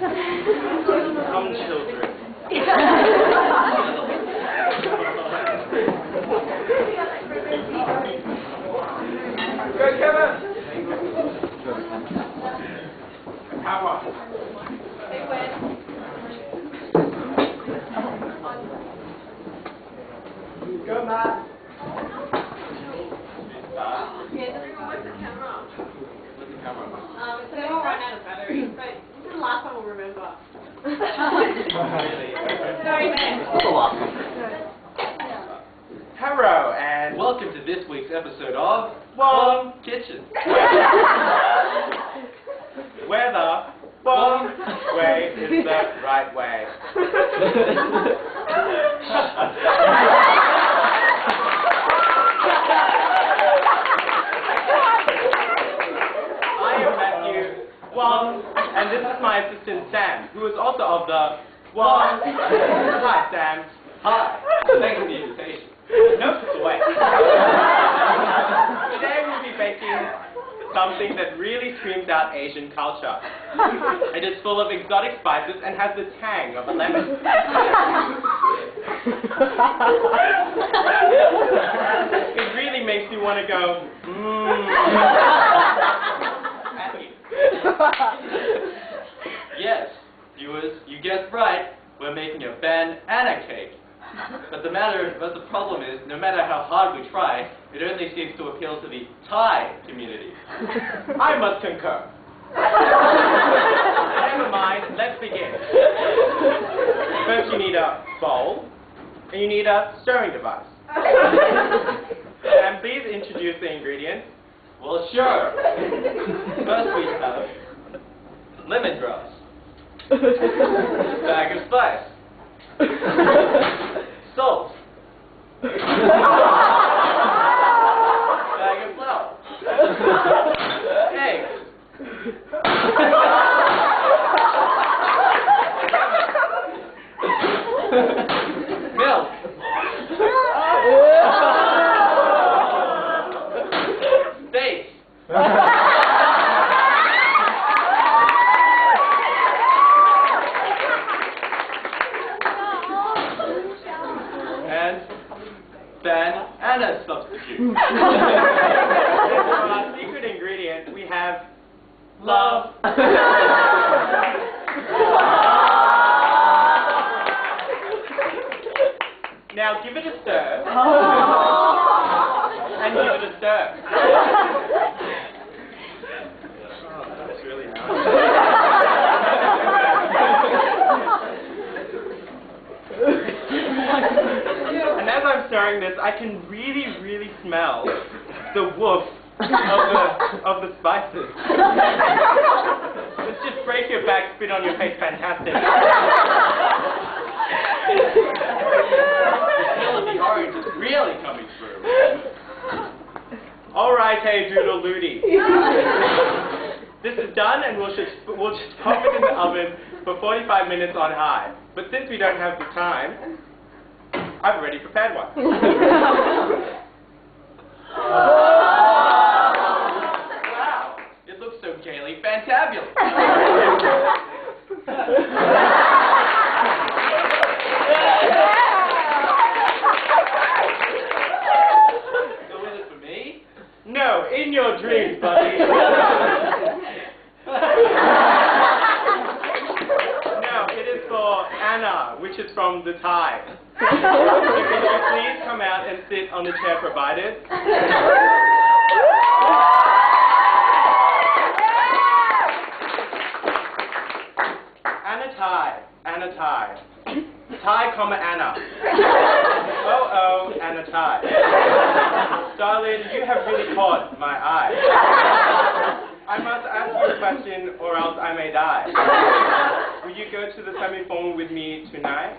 Come, children. Go, Kevin! Have one. Go, Matt. Where's the camera? Where's the camera? It's going to run out of battery, but this is the last one we'll remember. Sorry, man. Hello, and Welcome to this week's episode of Wongs Kitchen. where the Wong way is the right way. Wong, and this is my assistant Sam, who is also of the Wong. Hi, Sam. Hi. Thanks for the invitation. No, it's away. Today we'll be baking something that really screams out Asian culture. It is full of exotic spices and has the tang of a lemon. It really makes you want to go, Yes, viewers, you guessed right. We're making a banana cake. But the problem is, no matter how hard we try, it only seems to appeal to the Thai community. I must concur. Never mind, let's begin. First you need a bowl, and you need a stirring device. And please introduce the ingredients. Well, sure. First we have lemongrass, bag of spice, salt, bag of flour, eggs, milk, steak, and banana substitute. And for our secret ingredient, we have love. Now give it a stir. And give it a stir. Oh, that's really nice. And as I'm stirring this, I can really smell the woof of the spices. Let's just break your back, spit on your face, fantastic. The smell of the orange is really coming through. All right, hey doodle doody. This is done, and we'll just pop it in the oven for 45 minutes on high. But since we don't have the time, I've already prepared one. Wow, it looks so gaily fantabulous. So is it for me? No, in your dreams, buddy. No, it is for Anna, which is from the Thai. So can you please come out and sit on the chair provided? Anna Tai, Anna Tai. Tai, Anna. Oh, Anna Tai. Darling, you have really caught my eye. I must ask you a question or else I may die. Will you go to the semi-phone with me tonight?